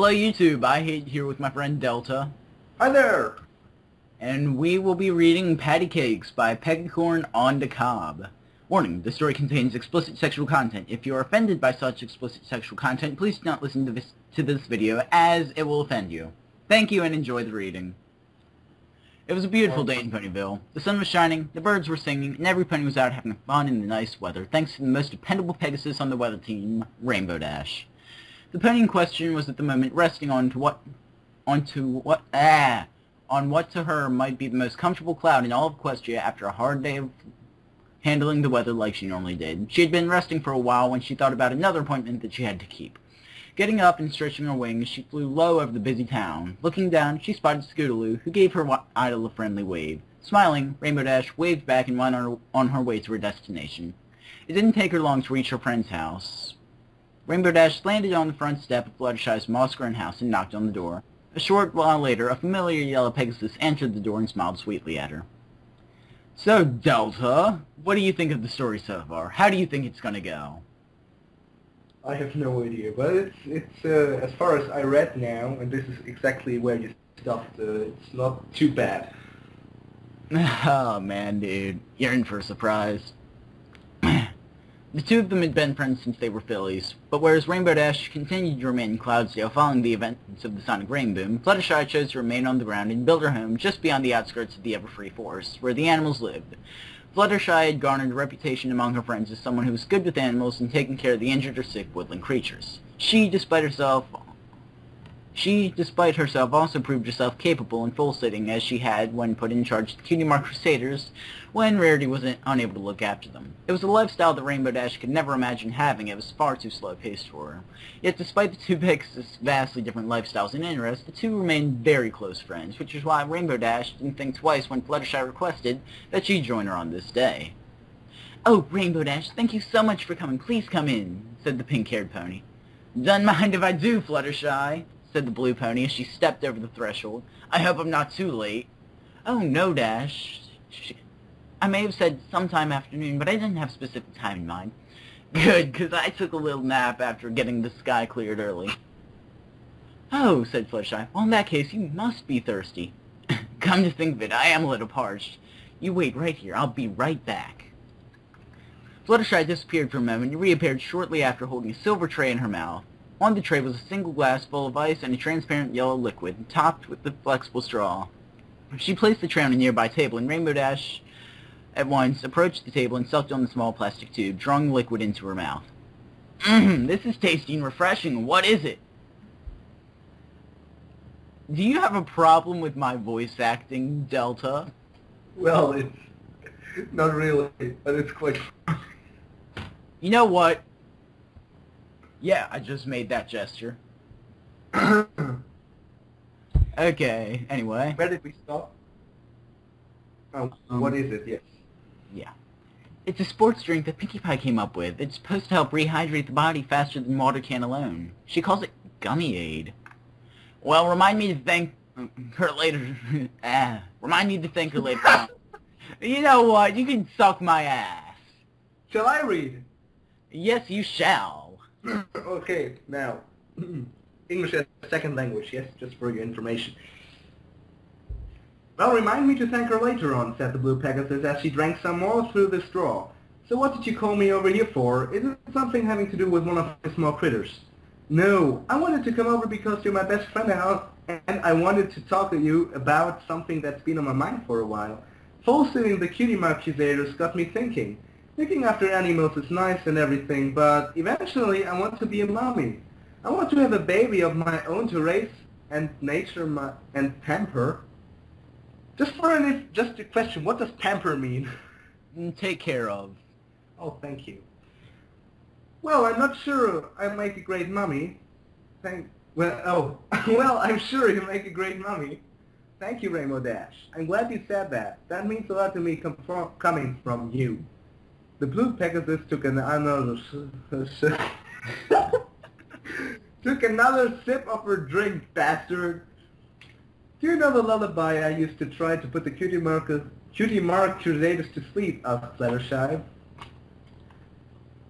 Hello YouTube, I hate here with my friend Delta. Hi there! And we will be reading Pattycakes by Peggycorn on the Cob. Warning, the story contains explicit sexual content. If you are offended by such explicit sexual content, please do not listen to this video, as it will offend you. Thank you and enjoy the reading. It was a beautiful day in Ponyville. The sun was shining, the birds were singing, and every pony was out having fun in the nice weather, thanks to the most dependable Pegasus on the weather team, Rainbow Dash. The pony in question was at the moment resting on what to her might be the most comfortable cloud in all of Equestria after a hard day of handling the weather like she normally did. She had been resting for a while when she thought about another appointment that she had to keep. Getting up and stretching her wings, she flew low over the busy town. Looking down, she spotted Scootaloo, who gave her idol a friendly wave. Smiling, Rainbow Dash waved back and went on her way to her destination. It didn't take her long to reach her friend's house. Rainbow Dash landed on the front step of Fluttershy's moss-grown house and knocked on the door. A short while later, a familiar yellow Pegasus answered the door and smiled sweetly at her. So, Delta, what do you think of the story so far? How do you think it's gonna go? I have no idea, but it's as far as I read now, and this is exactly where you stopped, it's not too bad. Oh man, dude, you're in for a surprise. The two of them had been friends since they were fillies, but whereas Rainbow Dash continued to remain in Cloudsdale following the events of the Sonic Rainboom, Fluttershy chose to remain on the ground and build her home just beyond the outskirts of the Everfree Forest, where the animals lived. Fluttershy had garnered a reputation among her friends as someone who was good with animals and taking care of the injured or sick woodland creatures. She, despite herself, also proved herself capable and full-sitting as she had when put in charge of the Cutie Mark Crusaders when Rarity was unable to look after them. It was a lifestyle that Rainbow Dash could never imagine having. It was far too slow-paced for her. Yet despite the two Pegasus' vastly different lifestyles and interests, the two remained very close friends, which is why Rainbow Dash didn't think twice when Fluttershy requested that she join her on this day. "Oh, Rainbow Dash, thank you so much for coming. Please come in," said the pink-haired pony. "Don't mind if I do, Fluttershy," said the blue pony as she stepped over the threshold. "I hope I'm not too late." "Oh, no, Dash. I may have said sometime afternoon, but I didn't have specific time in mind." "Good, 'cause I took a little nap after getting the sky cleared early." "Oh," said Fluttershy. "Well, in that case, you must be thirsty." "Come to think of it, I am a little parched. You wait right here. I'll be right back." Fluttershy disappeared for a moment and reappeared shortly after holding a silver tray in her mouth. On the tray was a single glass full of ice and a transparent yellow liquid, topped with a flexible straw. She placed the tray on a nearby table, and Rainbow Dash at once approached the table and sucked on the small plastic tube, drawing the liquid into her mouth. This is tasty and refreshing. What is it?" Do you have a problem with my voice acting, Delta? Well, it's not really, but it's quite... You know what? Yeah, I just made that gesture. Okay, anyway. Where did we stop? Oh, what is it? Yes. Yeah. It's a sports drink that Pinkie Pie came up with. It's supposed to help rehydrate the body faster than water can alone. She calls it Gummy Aid. Well, remind me to thank her later. Remind me to thank her later on. You know what? You can suck my ass. Shall I read? Yes, you shall. Okay, now, English as a second language, yes, just for your information. "Well, remind me to thank her later on," said the blue Pegasus as she drank some more through the straw. "So what did you call me over here for? Is it something having to do with one of the small critters?" "No, I wanted to come over because you're my best friend now, and I wanted to talk to you about something that's been on my mind for a while. Full-sitting the Cutie Mark Crusaders got me thinking. Looking after animals is nice and everything, but eventually I want to be a mommy. I want to have a baby of my own to raise and and pamper." Just a question, what does pamper mean? Take care of. Oh, thank you. "Well, I'm not sure I'll make a great mommy. Well, I'm sure you'll make a great mommy. Thank you, Rainbow Dash. I'm glad you said that. That means a lot to me coming from you." The blue Pegasus took another sip of her drink, bastard. "Do you know the lullaby I used to try to put the Cutie Mark Crusaders to sleep?" asked Fluttershy.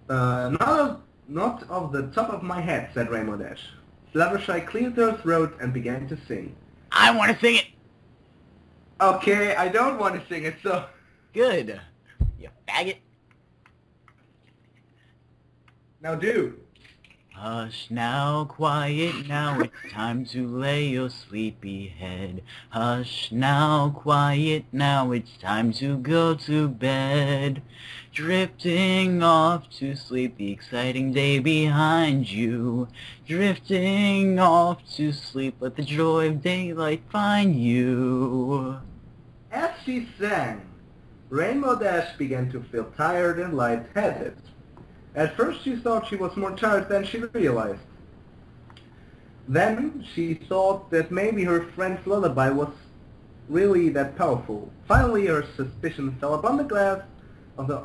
Not off the top of my head," said Rainbow Dash. Fluttershy cleared her throat and began to sing. I want to sing it! Okay, I don't want to sing it, so... Good. You faggot. Now do. Hush now, quiet now, it's time to lay your sleepy head. Hush now, quiet now, it's time to go to bed. Drifting off to sleep, the exciting day behind you. Drifting off to sleep, let the joy of daylight find you. As she sang, Rainbow Dash began to feel tired and lightheaded. At first she thought she was more tired than she realized. Then she thought that maybe her friend's lullaby was really that powerful. Finally her suspicion fell upon the glass of the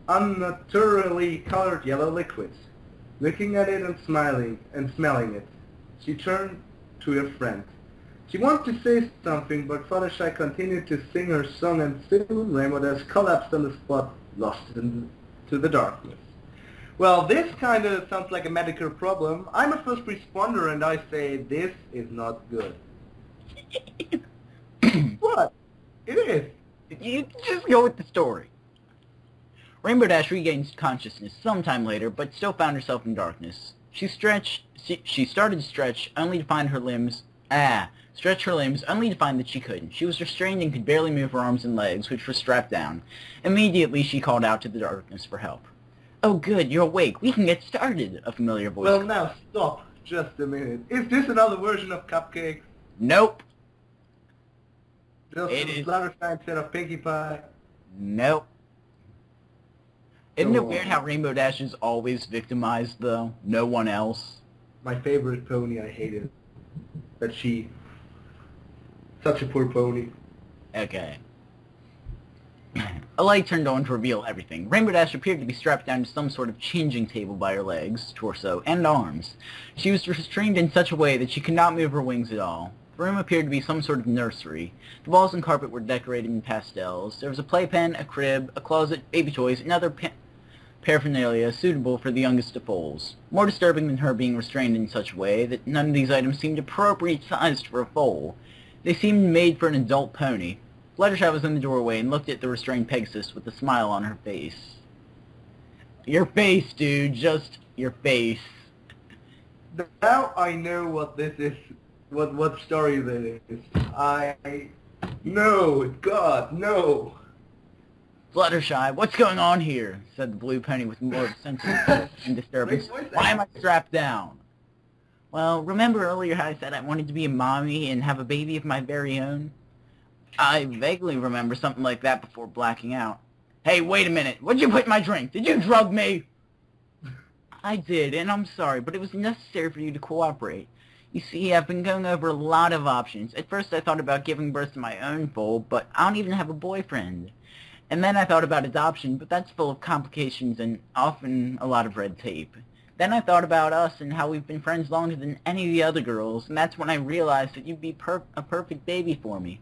unnaturally colored yellow liquid. Looking at it and smiling and smelling it, she turned to her friend. She wanted to say something, but Fluttershy continued to sing her song, and soon Rainbow Dash collapsed on the spot, lost into the darkness. Well, this kind of sounds like a medical problem. I'm a first responder and I say this is not good. What? It is. You just go with the story. Rainbow Dash regained consciousness sometime later, but still found herself in darkness. She started to stretch, only to find her limbs... stretch her limbs, only to find that she couldn't. She was restrained and could barely move her arms and legs, which were strapped down. Immediately, she called out to the darkness for help. "Oh good, you're awake. We can get started," a familiar voice. Well, now stop. Just a minute. Is this another version of Cupcakes? Nope. Just It a is. Fluttershy instead of Pinkie Pie? Nope. Isn't Go it weird on. how Rainbow Dash is always victimized, though? No one else? My favorite pony, I hate it. But she... Such a poor pony. Okay. A light turned on to reveal everything. Rainbow Dash appeared to be strapped down to some sort of changing table by her legs, torso, and arms. She was restrained in such a way that she could not move her wings at all. The room appeared to be some sort of nursery. The walls and carpet were decorated in pastels. There was a playpen, a crib, a closet, baby toys, and other paraphernalia suitable for the youngest of foals. More disturbing than her being restrained in such a way that none of these items seemed appropriate sized for a foal. They seemed made for an adult pony. Fluttershy was in the doorway and looked at the restrained Pegasus with a smile on her face. Your face, dude. Just your face. Now I know what this is, what story this is. No, God, no. Fluttershy, what's going on here? Said the blue pony with more of a sense of and disturbance. Why am I strapped down? Well, remember earlier how I said I wanted to be a mommy and have a baby of my very own? I vaguely remember something like that before blacking out. Hey, wait a minute. What'd you put in my drink? Did you drug me? I did, and I'm sorry, but it was necessary for you to cooperate. You see, I've been going over a lot of options. At first I thought about giving birth to my own foal, but I don't even have a boyfriend. And then I thought about adoption, but that's full of complications and often a lot of red tape. Then I thought about us and how we've been friends longer than any of the other girls, and that's when I realized that you'd be a perfect baby for me.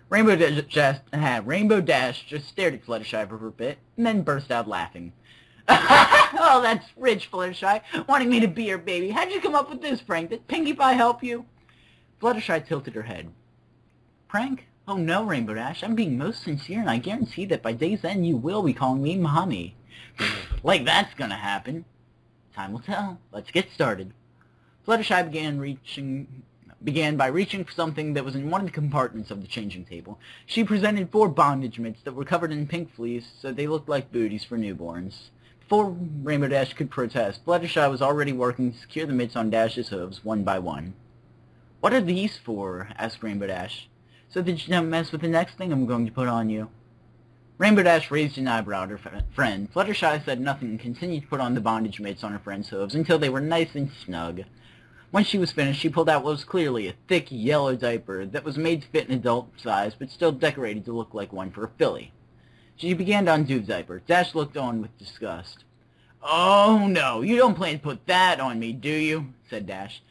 Rainbow Dash just stared at Fluttershy for a bit, and then burst out laughing. Oh, that's rich, Fluttershy, wanting me to be your baby. How'd you come up with this prank? Did Pinkie Pie help you? Fluttershy tilted her head. Prank? Oh no, Rainbow Dash, I'm being most sincere, and I guarantee that by day's end you will be calling me Mommy. Like that's gonna happen. Time will tell. Let's get started. Fluttershy began by reaching for something that was in one of the compartments of the changing table. She presented 4 bondage mitts that were covered in pink fleece, so they looked like booties for newborns. Before Rainbow Dash could protest, Fluttershy was already working to secure the mitts on Dash's hooves, one by one. What are these for? Asked Rainbow Dash. So that you don't mess with the next thing I'm going to put on you. Rainbow Dash raised an eyebrow at her friend. Fluttershy said nothing and continued to put on the bondage mitts on her friend's hooves until they were nice and snug. When she was finished, she pulled out what was clearly a thick yellow diaper that was made to fit an adult size, but still decorated to look like one for a filly. She began to undo the diaper. Dash looked on with disgust. "Oh no, you don't plan to put that on me, do you?" said Dash.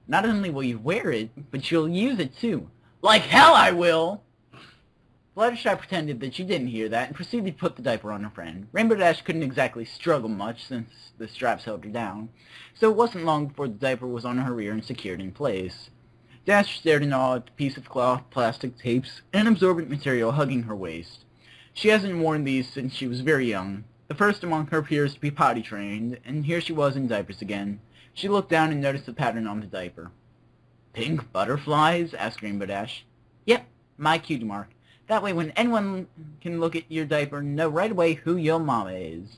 "Not only will you wear it, but you'll use it too." "Like hell I will!" Fluttershy pretended that she didn't hear that and proceeded to put the diaper on her friend. Rainbow Dash couldn't exactly struggle much since the straps held her down, so it wasn't long before the diaper was on her ear and secured in place. Dash stared in awe at the piece of cloth, plastic tapes, and absorbent material hugging her waist. She hasn't worn these since she was very young, the first among her peers to be potty trained, and here she was in diapers again. She looked down and noticed the pattern on the diaper. "Pink butterflies?" asked Rainbow Dash. "Yep, my cutie mark. That way when anyone can look at your diaper and know right away who your mama is."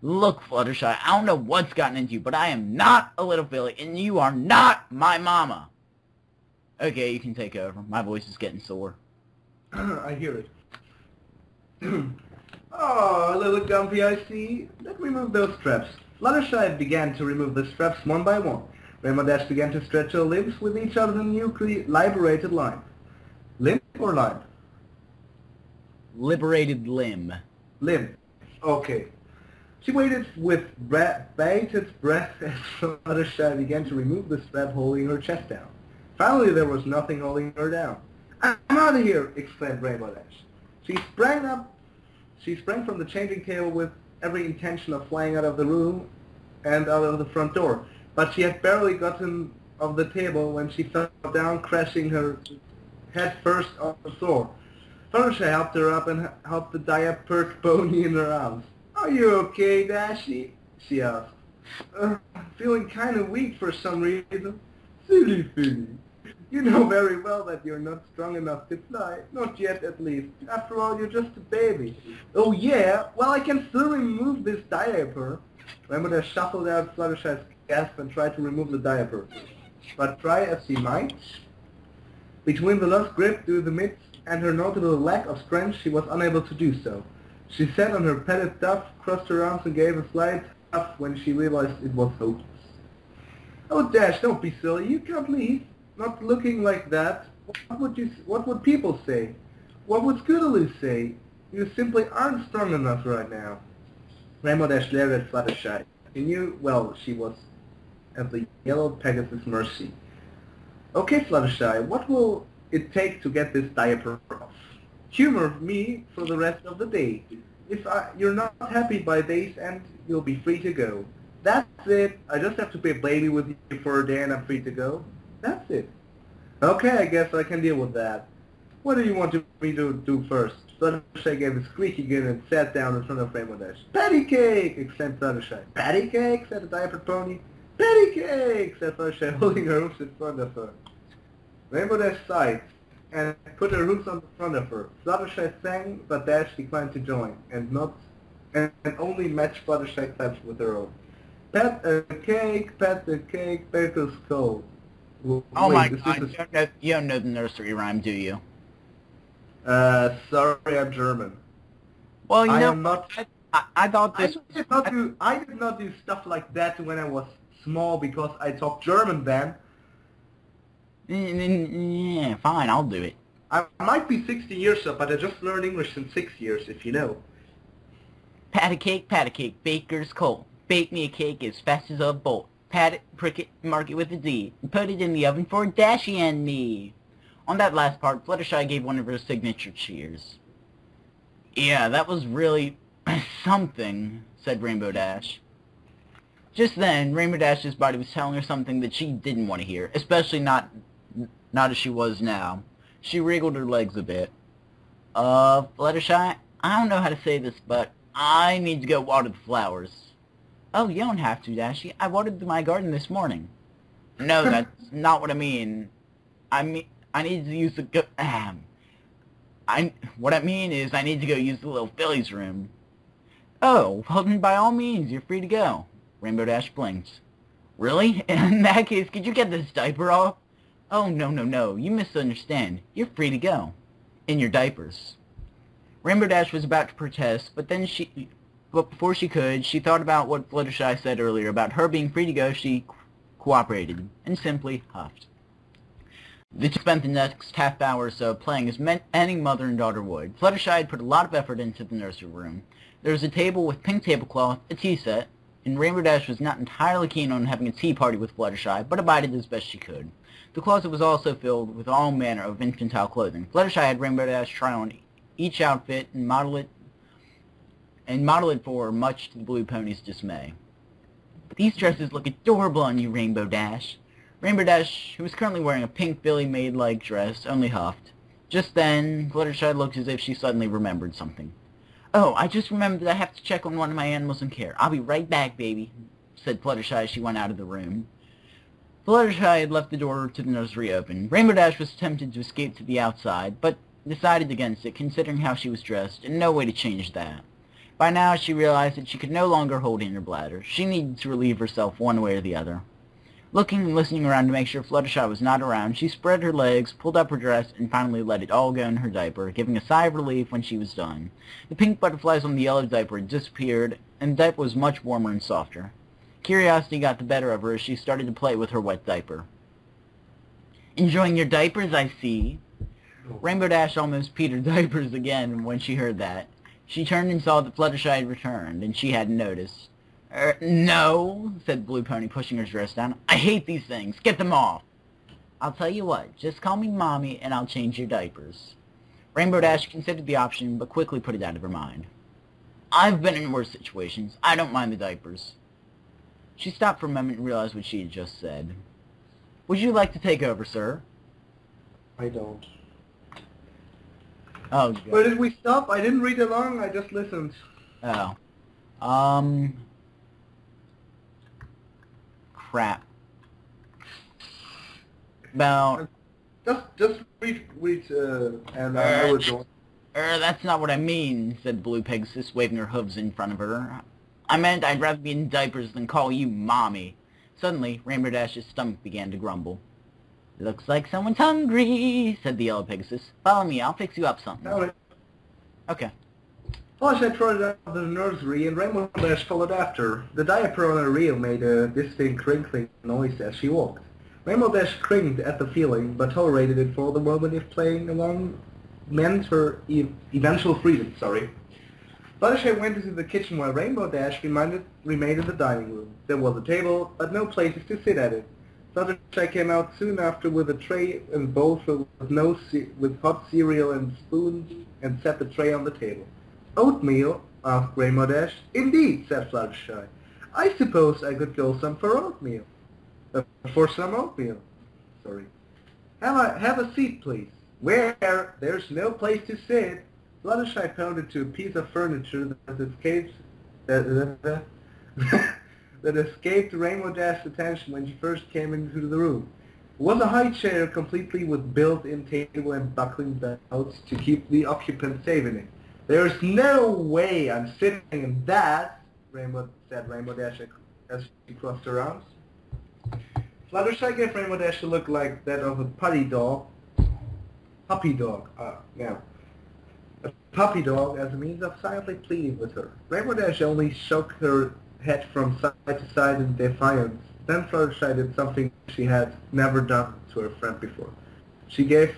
"Look, Fluttershy, I don't know what's gotten into you, but I am not a little filly, and you are not my mama." "Okay, you can take over. My voice is getting sore." I hear it. Oh, a little gumpy, I see. Let's remove those straps. Fluttershy began to remove the straps one by one. Rainbow Dash began to stretch her limbs with each of the newly liberated line. Limb or line? Liberated limb. Limb. Okay. She waited with bated breath as Fluttershy began to remove the strap holding her chest down. Finally, there was nothing holding her down. "I'm out of here!" exclaimed Rainbow Dash. She sprang from the changing table with every intention of flying out of the room and out of the front door. But she had barely gotten off the table when she fell down, crashing her head first on the floor. Fluttershy helped her up and held the diapered pony in her arms. "Are you okay, Dashy?" she asked. Feeling kind of weak for some reason." "Silly filly. You know very well that you're not strong enough to fly. Not yet, at least. After all, you're just a baby." "Oh yeah? Well, I can still remove this diaper." Rainbow Dash shuffled out Fluttershy's gasp and tried to remove the diaper. But try as she might, between the lost grip due to the mitts and her notable lack of strength, she was unable to do so. She sat on her padded duff, crossed her arms, and gave a slight huff when she realized it was hopeless. "Oh, Dash, don't be silly. You can't leave. Not looking like that. What would people say? What would Scootaloo say? You simply aren't strong enough right now." Rainbow Dash glared at Fluttershy. He knew well she was at the yellow Pegasus' mercy. "Okay, Fluttershy, what will it take to get this diaper off? Humor me for the rest of the day. If you're not happy by day's end, you'll be free to go. That's it. I just have to be a baby with you for a day and I'm free to go. That's it." "Okay, I guess I can deal with that. What do you want me to do first?" Fluttershy gave a squeaky grin and sat down in front of Rainbow Dash. "Pattycake!" exclaimed Fluttershy. "Pattycakes?" said the diapered pony. "Pattycakes!" said Fluttershy, holding her hooves in front of her. Rainbow Dash sighed and put her hooves on the front of her. Fluttershy sang, but Dash declined to join, and only matched Fluttershy claps with her own. Pat the cake, baker's cold." Oh my god, you don't know the nursery rhyme, do you? Sorry, I'm German. Well, you I know, am not. I thought this... I did not do stuff like that when I was small because I talked German then. Yeah, fine, I'll do it. I might be 60 years old, but I just learned English in 6 years, if you know. Pattycake, baker's cold. Bake me a cake as fast as a bolt. Pat it, prick it, mark it with a D, and put it in the oven for Dashy and me. On that last part, Fluttershy gave one of her signature cheers. "Yeah, that was really something," said Rainbow Dash. Just then, Rainbow Dash's body was telling her something that she didn't want to hear, especially not as she was now. She wriggled her legs a bit. Fluttershy, I don't know how to say this, but I need to go water the flowers." "Oh, you don't have to, Dashy. I watered my garden this morning." "No, that's not what I mean. I need to use the what I mean is I need to go use the little filly's room." "Oh, well then by all means, you're free to go." Rainbow Dash blinked. "Really? In that case, could you get this diaper off?" "Oh, no, you misunderstand. You're free to go. In your diapers." Rainbow Dash was about to protest, but before she could, she thought about what Fluttershy said earlier about her being free to go. She cooperated, and simply huffed. They spent the next half hour or so playing as any mother and daughter would. Fluttershy had put a lot of effort into the nursery room. There was a table with pink tablecloth, a tea set, and Rainbow Dash was not entirely keen on having a tea party with Fluttershy, but abided as best she could. The closet was also filled with all manner of infantile clothing. Fluttershy had Rainbow Dash try on each outfit and model it for her, much to the Blue Pony's dismay. "These dresses look adorable on you, Rainbow Dash." Rainbow Dash, who was currently wearing a pink Billy Maid-like dress, only huffed. Just then, Fluttershy looked as if she suddenly remembered something. "Oh, I just remembered that I have to check on one of my animals in care. I'll be right back, baby," said Fluttershy as she went out of the room. Fluttershy had left the door to the nursery open. Rainbow Dash was tempted to escape to the outside, but decided against it, considering how she was dressed, and no way to change that. By now, she realized that she could no longer hold in her bladder. She needed to relieve herself one way or the other. Looking and listening around to make sure Fluttershy was not around, she spread her legs, pulled up her dress, and finally let it all go in her diaper, giving a sigh of relief when she was done. The pink butterflies on the yellow diaper had disappeared, and the diaper was much warmer and softer. Curiosity got the better of her as she started to play with her wet diaper. "Enjoying your diapers, I see." Rainbow Dash almost peed her diapers again when she heard that. She turned and saw that Fluttershy had returned, and she hadn't noticed. No," said Blue Pony, pushing her dress down. "I hate these things. Get them off." "I'll tell you what. Just call me Mommy, and I'll change your diapers." Rainbow Dash considered the option, but quickly put it out of her mind. "I've been in worse situations. I don't mind the diapers." She stopped for a moment and realized what she had just said. "Would you like to take over, sir?" I don't. Oh, God. Where did we stop? I didn't read along, I just listened. Oh. Crap. About... Just read, and I will join. That's not what I mean," said Blue Pegasus, waving her hooves in front of her. "I meant I'd rather be in diapers than call you Mommy." Suddenly, Rainbow Dash's stomach began to grumble. "Looks like someone's hungry," said the yellow Pegasus. "Follow me, I'll fix you up something." All right. Okay. Fluttershy trotted out of the nursery, and Rainbow Dash followed after. The diaper on her reel made a distinct crinkling noise as she walked. Rainbow Dash cringed at the feeling, but tolerated it for the moment if playing along meant her eventual freedom. Fluttershy went into the kitchen while Rainbow Dash remained in the dining room. There was a table, but no places to sit at it. Fluttershy came out soon after with a tray and bowl filled with hot cereal and spoons, and set the tray on the table. "Oatmeal?" asked Rainbow Dash. "Indeed," said Fluttershy. "I suppose I could go some for oatmeal." For some oatmeal. Sorry. Have a seat, please." "Where? There's no place to sit." Fluttershy pointed to a piece of furniture that escaped Rainbow Dash's attention when she first came into the room. It was a high chair, complete with built-in table and buckling belts to keep the occupant safe in it. "There's no way I'm sitting in that," said Rainbow Dash as she crossed her arms. Fluttershy gave Rainbow Dash a look like that of a puppy dog, a puppy dog as a means of silently pleading with her. Rainbow Dash only shook her head from side to side in defiance. Then Fluttershy did something she had never done to her friend before. She gave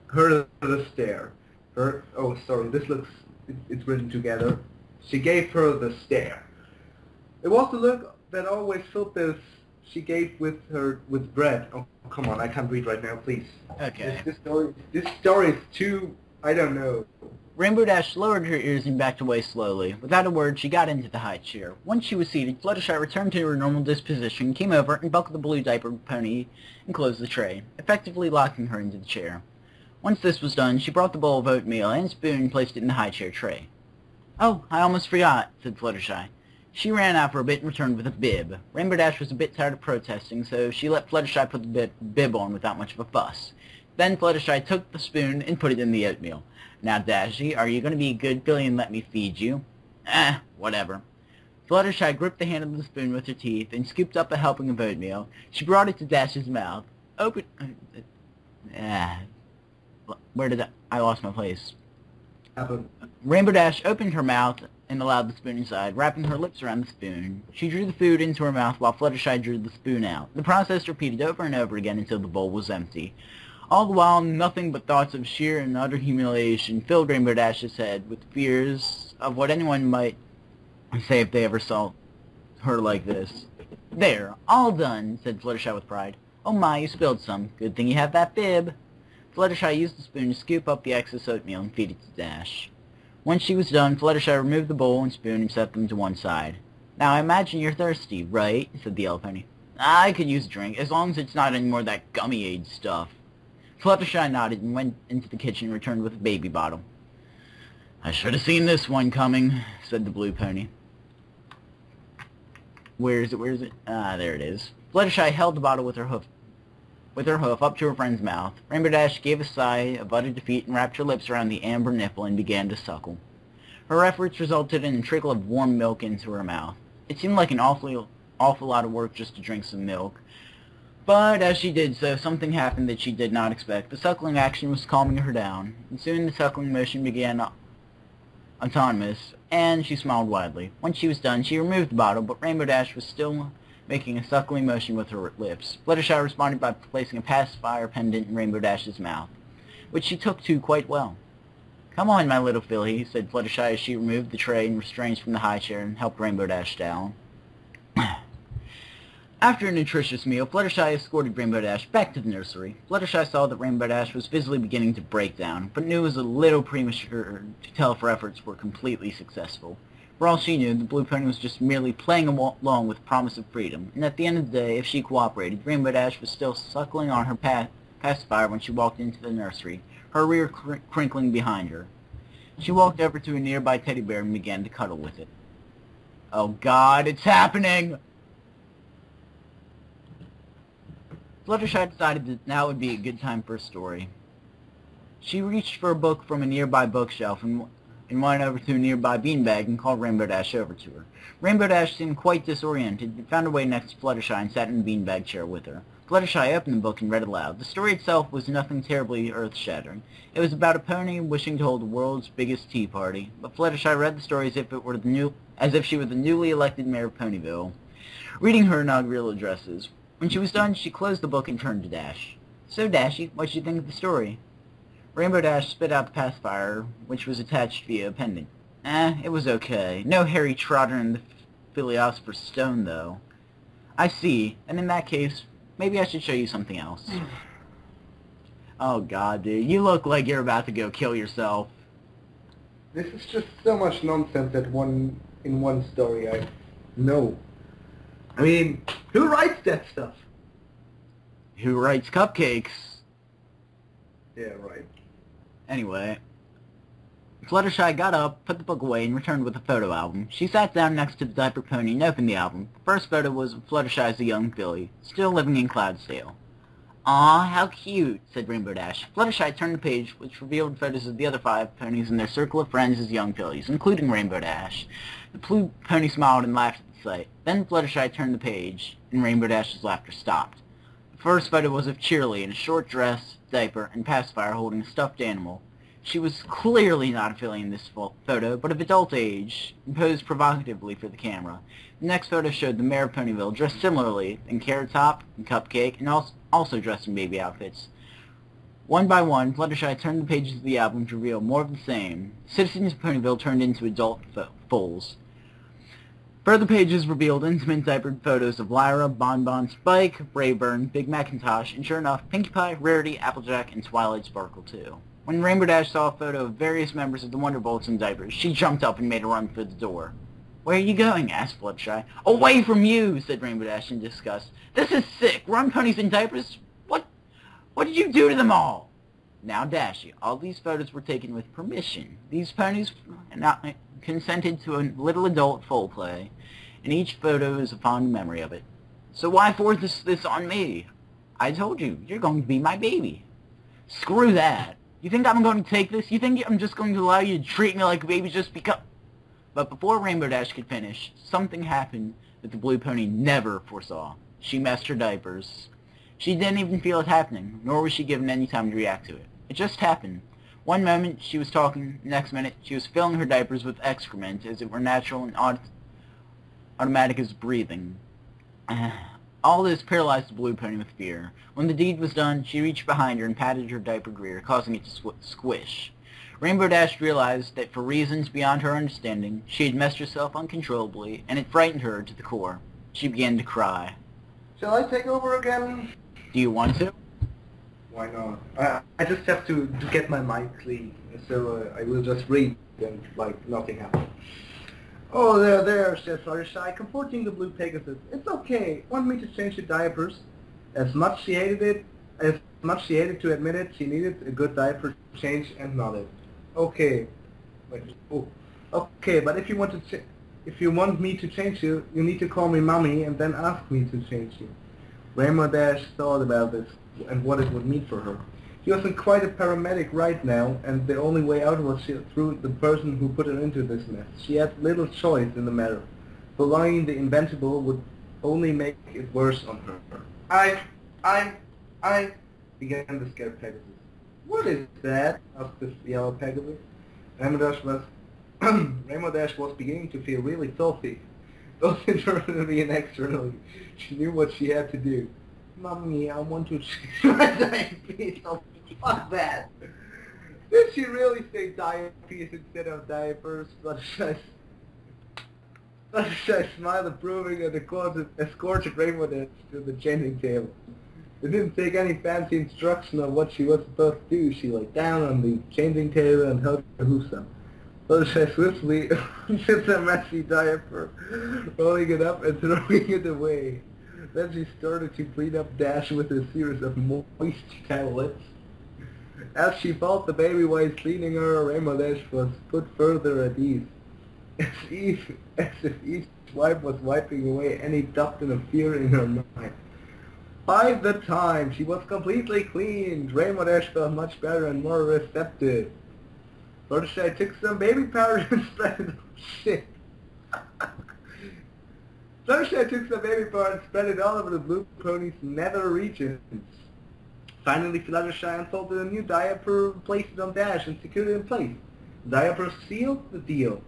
her the stare. It's written together. She gave her the stare. It was the look that always filled this. She gave with bread. Oh, come on, I can't read right now, please. Okay. This story is too, I don't know. Rainbow Dash lowered her ears and backed away slowly. Without a word, she got into the high chair. Once she was seated, Fluttershy returned to her normal disposition, came over, and buckled the blue diaper pony and closed the tray, effectively locking her into the chair. Once this was done, she brought the bowl of oatmeal and spoon and placed it in the high chair tray. "Oh, I almost forgot," said Fluttershy. She ran out for a bit and returned with a bib. Rainbow Dash was a bit tired of protesting, so she let Fluttershy put the bib on without much of a fuss. Then Fluttershy took the spoon and put it in the oatmeal. "Now, Dashy, are you going to be a good filly and let me feed you?" Whatever." Fluttershy gripped the handle of the spoon with her teeth and scooped up a helping of oatmeal. She brought it to Dash's mouth. Where did I lost my place. Rainbow Dash opened her mouth and allowed the spoon inside, wrapping her lips around the spoon. She drew the food into her mouth while Fluttershy drew the spoon out. The process repeated over and over again until the bowl was empty. All the while, nothing but thoughts of sheer and utter humiliation filled Rainbow Dash's head with fears of what anyone might say if they ever saw her like this. There, all done, said Fluttershy with pride. Oh my, you spilled some. Good thing you have that bib. Fluttershy used the spoon to scoop up the excess oatmeal and feed it to Dash. When she was done, Fluttershy removed the bowl and spoon and set them to one side. Now, I imagine you're thirsty, right? Said the Yellow Pony. I could use a drink, as long as it's not any more of that gummy aid stuff. Fluttershy nodded and went into the kitchen and returned with a baby bottle. I should have seen this one coming, said the Blue Pony. Where is it? Ah, there it is. Fluttershy held the bottle with her hoof up to her friend's mouth. Rainbow Dash gave a sigh of utter defeat and wrapped her lips around the amber nipple and began to suckle. Her efforts resulted in a trickle of warm milk into her mouth. It seemed like an awful lot of work just to drink some milk. But as she did so, something happened that she did not expect. The suckling action was calming her down, and soon the suckling motion began autonomous, and she smiled widely. When she was done, she removed the bottle, but Rainbow Dash was still making a suckling motion with her lips. Fluttershy responded by placing a pacifier pendant in Rainbow Dash's mouth, which she took to quite well. Come on, my little filly, said Fluttershy as she removed the tray and restraints from the high chair and helped Rainbow Dash down. After a nutritious meal, Fluttershy escorted Rainbow Dash back to the nursery. Fluttershy saw that Rainbow Dash was visibly beginning to break down, but knew it was a little premature to tell if her efforts were completely successful. For all she knew, the Blue Pony was just merely playing along with the promise of freedom, and at the end of the day, if she cooperated, Rainbow Dash was still suckling on her pacifier when she walked into the nursery, her rear crinkling behind her. She walked over to a nearby teddy bear and began to cuddle with it. Oh God, it's happening! Fluttershy decided that now would be a good time for a story. She reached for a book from a nearby bookshelf and went over to a nearby beanbag and called Rainbow Dash over to her. Rainbow Dash seemed quite disoriented and found her way next to Fluttershy and sat in the beanbag chair with her. Fluttershy opened the book and read aloud. The story itself was nothing terribly earth-shattering. It was about a pony wishing to hold the world's biggest tea party, but Fluttershy read the story as if she were the newly elected mayor of Ponyville, reading her inaugural addresses. When she was done, she closed the book and turned to Dash. So, Dashy, what did you think of the story? Rainbow Dash spit out the pacifier, which was attached via a pendant. It was okay. No Harry Trotter and the Philosopher's Stone, though. I see, and in that case, maybe I should show you something else. Oh God, dude, you look like you're about to go kill yourself. This is just so much nonsense in one story. I know. I mean, who writes that stuff? Who writes cupcakes? Yeah, right. Anyway, Fluttershy got up, put the book away, and returned with a photo album. She sat down next to the diaper pony and opened the album. The first photo was of Fluttershy as a young filly, still living in Cloudsdale. Aw, how cute, said Rainbow Dash. Fluttershy turned the page, which revealed photos of the other 5 ponies and their circle of friends as young fillies, including Rainbow Dash. The blue pony smiled and laughed at the sight. Then Fluttershy turned the page, and Rainbow Dash's laughter stopped. The first photo was of Cheerily in a short dress, diaper, and pacifier holding a stuffed animal. She was clearly not a filly in this photo, but of adult age, and posed provocatively for the camera. The next photo showed the mayor of Ponyville dressed similarly in Carrot Top and Cupcake, and also dressed in baby outfits. One by one, Fluttershy turned the pages of the album to reveal more of the same. Citizens of Ponyville turned into adult foals. Further pages revealed intimate diapered photos of Lyra, Bonbon, Spike, Rayburn, Big Macintosh, and sure enough, Pinkie Pie, Rarity, Applejack, and Twilight Sparkle too. When Rainbow Dash saw a photo of various members of the Wonderbolts in diapers, she jumped up and made a run for the door. Where are you going? Asked Fluttershy. Away from you, said Rainbow Dash in disgust. This is sick. Run ponies in diapers? What did you do to them all? Now, Dashy, all these photos were taken with permission. These ponies consented to a little adult foal play, and each photo is a fond memory of it. So why force this on me? I told you, you're going to be my baby. Screw that. You think I'm going to take this? You think I'm just going to allow you to treat me like a baby just because... But before Rainbow Dash could finish, something happened that the Blue Pony never foresaw. She messed her diapers. She didn't even feel it happening, nor was she given any time to react to it. It just happened. One moment she was talking, the next minute she was filling her diapers with excrement as it were natural and automatic as breathing. All this paralyzed the Blue Pony with fear. When the deed was done, she reached behind her and patted her diaper greer, causing it to squish. Rainbow Dash realized that for reasons beyond her understanding, she had messed herself uncontrollably, and it frightened her to the core. She began to cry. Shall I take over again? Do you want to? Why not? I just have to get my mind clean, so I will just read and like nothing happened. Oh, there, said Fluttershy, comforting the blue Pegasus. It's okay. Want me to change the diapers? As much she hated to admit it, she needed a good diaper change and nodded. Okay. Wait. Oh. Okay, but if you want me to change you, you need to call me Mommy and then ask me to change you. Rainbow Dash thought about this and what it would mean for her. He wasn't quite a paramedic right now, and the only way out was through the person who put her into this mess. She had little choice in the matter. Prolonging the inventable would only make it worse on her. I began the scared Pegasus. What is that? Asked the yellow Pegasus. Rainbow Dash was beginning to feel really filthy, both internally and externally. She knew what she had to do. Mommy, I want to change my diapers. Oh, fuck that. Did she really say diapers instead of diapers? Fluttershy smiled approving and escorted Rainbow Dash to the changing table. It didn't take any fancy instruction on what she was supposed to do. She lay down on the changing table and held her hooves up. Fluttershy swiftly unzipped a messy diaper, rolling it up and throwing it away. Then she started to clean up Dash with a series of moist towelettes. As she felt the baby while cleaning her, Rainbow Dash was put further at ease, as if each wipe was wiping away any doubt and fear in her mind. By the time she was completely cleaned, Rainbow Dash felt much better and more receptive. Fluttershy took some baby powder and spread it. Shit. Fluttershy took some baby powder and spread it all over the blue pony's nether regions. Finally, Fluttershy unfolded a new diaper, placed it on Dash, and secured it in place. The diaper sealed the deal.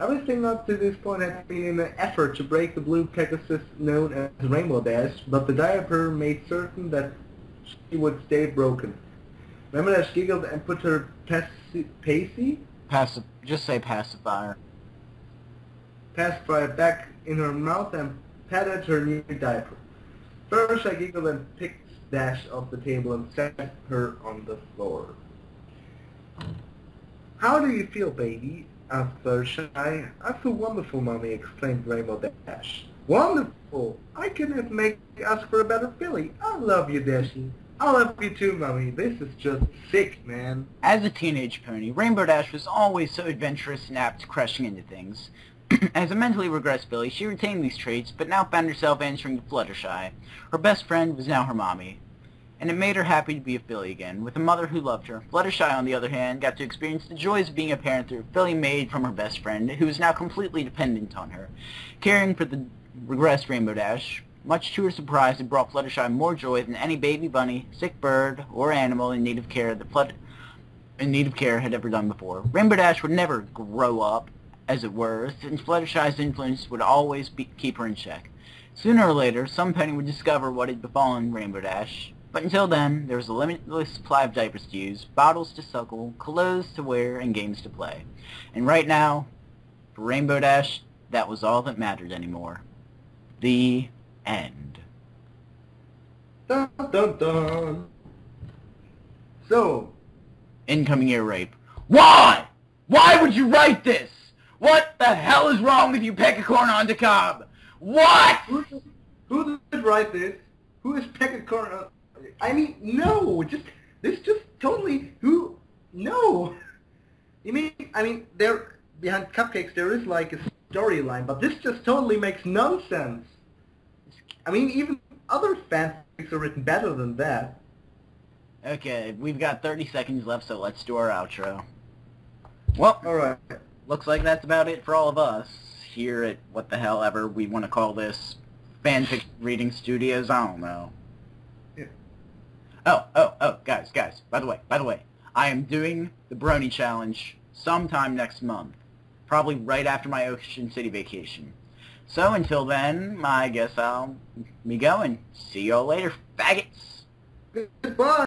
Everything up to this point had been in an effort to break the blue Pegasus known as Rainbow Dash, but the diaper made certain that she would stay broken. Rainbow Dash giggled and put her Just say pacifier back in her mouth and patted her new diaper. First, I giggled and picked Dash off the table and set her on the floor. How do you feel, baby? Asked Fluttershy. I feel wonderful, Mommy, exclaimed Rainbow Dash. Wonderful! I couldn't ask for a better filly. I love you, Dashy. I love you too, Mommy. This is just sick, man. As a teenage pony, Rainbow Dash was always so adventurous and apt to crashing into things. As a mentally regressed filly, she retained these traits, but now found herself answering to Fluttershy. Her best friend was now her mommy, and it made her happy to be a filly again, with a mother who loved her. Fluttershy, on the other hand, got to experience the joys of being a parent through a filly made from her best friend, who was now completely dependent on her. Caring for the regressed Rainbow Dash, much to her surprise, it brought Fluttershy more joy than any baby bunny, sick bird, or animal in need of care had ever done before. Rainbow Dash would never grow up, as it were, since Fluttershy's influence would always keep her in check. Sooner or later, some pony would discover what had befallen Rainbow Dash, but until then, there was a limitless supply of diapers to use, bottles to suckle, clothes to wear, and games to play. And right now, for Rainbow Dash, that was all that mattered anymore. The end. Dun dun dun. So, incoming ear rape. Why? Why would you write this? What the hell is wrong with you, Peccacorn on the cob? What? Who did write this? Who is Peccacorn? I mean, no, this just totally, no. I mean, there, behind Cupcakes there is like a storyline, but this just totally makes no sense. I mean, even other fanfics are written better than that. Okay, we've got 30 seconds left, so let's do our outro. Well, alright. Looks like that's about it for all of us here at what the hell ever we want to call this, fanfic reading studios, I don't know. Yeah. Oh, guys, by the way, I am doing the Brony Challenge sometime next month, probably right after my Ocean City vacation. So until then, I guess I'll be going. See y'all later, faggots! Goodbye!